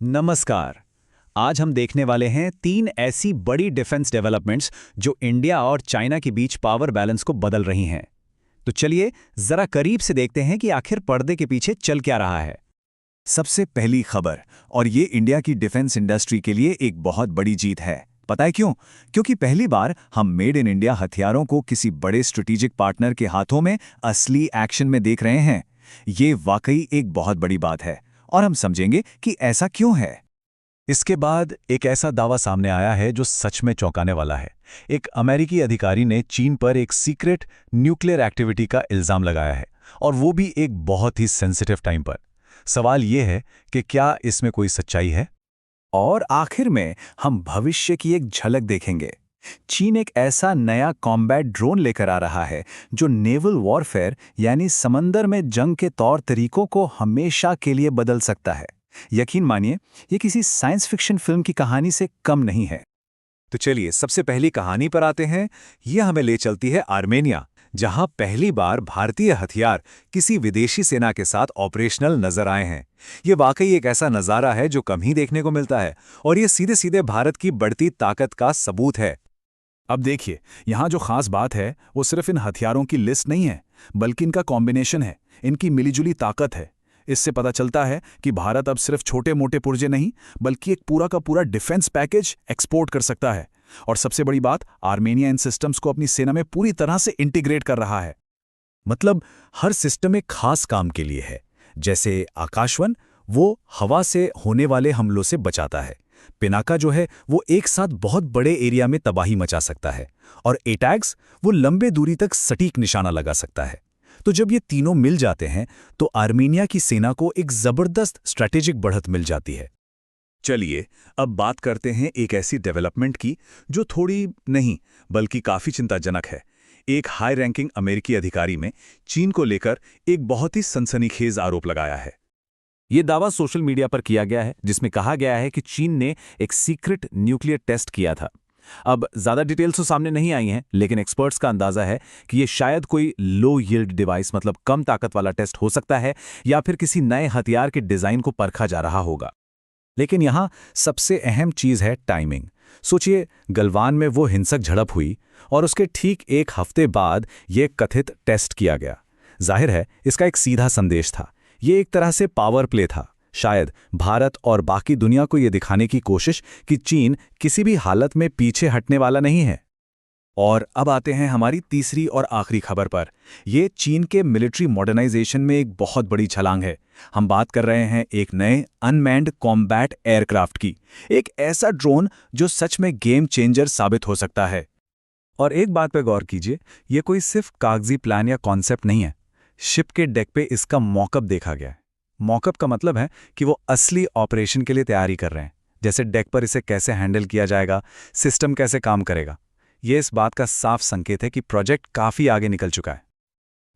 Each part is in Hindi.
नमस्कार। आज हम देखने वाले हैं 3 ऐसी बड़ी डिफेंस डेवलपमेंट्स जो इंडिया और चाइना के बीच पावर बैलेंस को बदल रही हैं। तो चलिए जरा करीब से देखते हैं कि आखिर पर्दे के पीछे चल क्या रहा है। सबसे पहली खबर, और ये इंडिया की डिफेंस इंडस्ट्री के लिए एक बहुत बड़ी जीत है। पता है क्यों? क्योंकि पहली बार हम मेड इन इंडिया हथियारों को किसी बड़े स्ट्रेटेजिक पार्टनर के हाथों में असली एक्शन में देख रहे हैं। ये वाकई एक बहुत बड़ी बात है और हम समझेंगे कि ऐसा क्यों है। इसके बाद एक ऐसा दावा सामने आया है जो सच में चौंकाने वाला है। एक अमेरिकी अधिकारी ने चीन पर एक सीक्रेट न्यूक्लियर एक्टिविटी का इल्जाम लगाया है, और वो भी एक बहुत ही सेंसिटिव टाइम पर। सवाल ये है कि क्या इसमें कोई सच्चाई है? और आखिर में हम भविष्य की एक झलक देखेंगे। चीन एक ऐसा नया कॉम्बैट ड्रोन लेकर आ रहा है जो नेवल वॉरफेयर यानी समंदर में जंग के तौर तरीकों को हमेशा के लिए बदल सकता है। यकीन मानिए, ये किसी साइंस फिक्शन फिल्म की कहानी से कम नहीं है। तो चलिए सबसे पहली कहानी पर आते हैं। ये हमें ले चलती है आर्मेनिया, जहां पहली बार भारतीय हथियार किसी विदेशी सेना के साथ ऑपरेशनल नजर आए हैं। ये वाकई एक ऐसा नज़ारा है जो कम ही देखने को मिलता है, और ये सीधे सीधे भारत की बढ़ती ताकत का सबूत है। अब देखिए, यहाँ जो खास बात है वो सिर्फ इन हथियारों की लिस्ट नहीं है, बल्कि इनका कॉम्बिनेशन है, इनकी मिलीजुली ताकत है। इससे पता चलता है कि भारत अब सिर्फ छोटे मोटे पुर्जे नहीं, बल्कि एक पूरा का पूरा डिफेंस पैकेज एक्सपोर्ट कर सकता है। और सबसे बड़ी बात, आर्मेनिया इन सिस्टम्स को अपनी सेना में पूरी तरह से इंटीग्रेट कर रहा है। मतलब हर सिस्टम एक खास काम के लिए है। जैसे आकाशवन, वो हवा से होने वाले हमलों से बचाता है। पिनाका जो है वो एक साथ बहुत बड़े एरिया में तबाही मचा सकता है। और एटैग्स, वो लंबे दूरी तक सटीक निशाना लगा सकता है। तो जब ये तीनों मिल जाते हैं तो आर्मेनिया की सेना को एक जबरदस्त स्ट्रैटेजिक बढ़त मिल जाती है। चलिए अब बात करते हैं एक ऐसी डेवलपमेंट की जो थोड़ी नहीं बल्कि काफी चिंताजनक है। एक हाई रैंकिंग अमेरिकी अधिकारी में चीन को लेकर एक बहुत ही सनसनीखेज आरोप लगाया है। ये दावा सोशल मीडिया पर किया गया है, जिसमें कहा गया है कि चीन ने एक सीक्रेट न्यूक्लियर टेस्ट किया था। अब ज्यादा डिटेल्स तो सामने नहीं आई हैं, लेकिन एक्सपर्ट्स का अंदाजा है कि ये शायद कोई लो यील्ड डिवाइस, मतलब कम ताकत वाला टेस्ट हो सकता है, या फिर किसी नए हथियार के डिजाइन को परखा जा रहा होगा। लेकिन यहाँ सबसे अहम चीज है टाइमिंग। सोचिए, गलवान में वो हिंसक झड़प हुई और उसके ठीक एक हफ्ते बाद ये कथित टेस्ट किया गया। जाहिर है इसका एक सीधा संदेश था। ये एक तरह से पावर प्ले था। शायद भारत और बाकी दुनिया को ये दिखाने की कोशिश कि चीन किसी भी हालत में पीछे हटने वाला नहीं है। और अब आते हैं हमारी तीसरी और आखिरी खबर पर। ये चीन के मिलिट्री मॉडर्नाइजेशन में एक बहुत बड़ी छलांग है। हम बात कर रहे हैं एक नए अनमैन्ड कॉम्बैट एयरक्राफ्ट की। एक ऐसा ड्रोन जो सच में गेम चेंजर साबित हो सकता है। और एक बात पर गौर कीजिए, ये कोई सिर्फ कागजी प्लान या कॉन्सेप्ट नहीं है। शिप के डेक पे इसका मॉकअप देखा गया है। मॉकअप का मतलब है कि वो असली ऑपरेशन के लिए तैयारी कर रहे हैं। जैसे डेक पर इसे कैसे हैंडल किया जाएगा, सिस्टम कैसे काम करेगा। ये इस बात का साफ संकेत है कि प्रोजेक्ट काफी आगे निकल चुका है।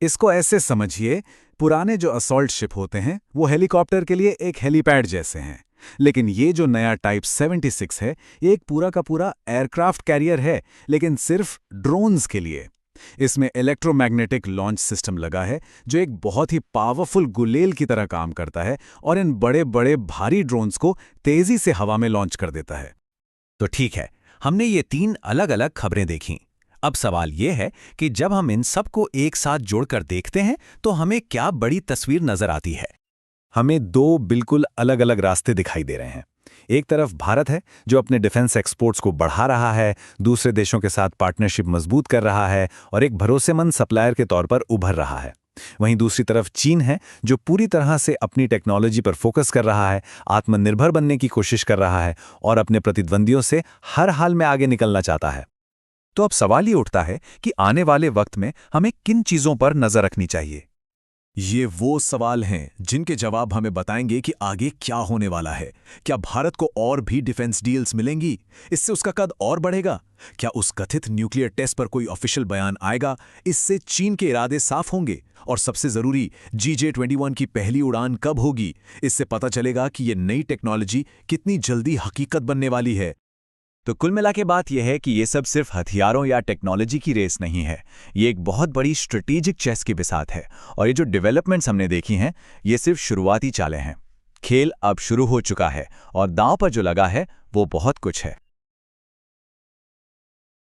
इसको ऐसे समझिए, पुराने जो असॉल्ट शिप होते हैं वो हेलीकॉप्टर के लिए एक हेलीपैड जैसे हैं, लेकिन ये जो नया टाइप 76 है, ये एक पूरा का पूरा एयरक्राफ्ट कैरियर है, लेकिन सिर्फ ड्रोन्स के लिए। इसमें इलेक्ट्रोमैग्नेटिक लॉन्च सिस्टम लगा है जो एक बहुत ही पावरफुल गुलेल की तरह काम करता है और इन बड़े बड़े भारी ड्रोन्स को तेजी से हवा में लॉन्च कर देता है। तो ठीक है, हमने ये 3 अलग अलग खबरें देखी। अब सवाल ये है कि जब हम इन सब को एक साथ जोड़कर देखते हैं तो हमें क्या बड़ी तस्वीर नजर आती है। हमें 2 बिल्कुल अलग अलग रास्ते दिखाई दे रहे हैं। एक तरफ भारत है जो अपने डिफेंस एक्सपोर्ट्स को बढ़ा रहा है, दूसरे देशों के साथ पार्टनरशिप मजबूत कर रहा है और एक भरोसेमंद सप्लायर के तौर पर उभर रहा है। वहीं दूसरी तरफ चीन है जो पूरी तरह से अपनी टेक्नोलॉजी पर फोकस कर रहा है, आत्मनिर्भर बनने की कोशिश कर रहा है और अपने प्रतिद्वंदियों से हर हाल में आगे निकलना चाहता है। तो अब सवाल ये उठता है कि आने वाले वक्त में हमें किन चीजों पर नजर रखनी चाहिए। ये वो सवाल हैं जिनके जवाब हमें बताएंगे कि आगे क्या होने वाला है। क्या भारत को और भी डिफेंस डील्स मिलेंगी? इससे उसका कद और बढ़ेगा? क्या उस कथित न्यूक्लियर टेस्ट पर कोई ऑफिशियल बयान आएगा? इससे चीन के इरादे साफ होंगे? और सबसे जरूरी, GJ-21 की पहली उड़ान कब होगी? इससे पता चलेगा कि ये नई टेक्नोलॉजी कितनी जल्दी हकीकत बनने वाली है। तो कुल मिला के बात यह है कि ये सब सिर्फ हथियारों या टेक्नोलॉजी की रेस नहीं है। ये एक बहुत बड़ी स्ट्रेटेजिक चेस की बिसात है, और ये जो डेवलपमेंट्स हमने देखी हैं, ये सिर्फ शुरुआती चालें हैं। खेल अब शुरू हो चुका है और दांव पर जो लगा है वो बहुत कुछ है।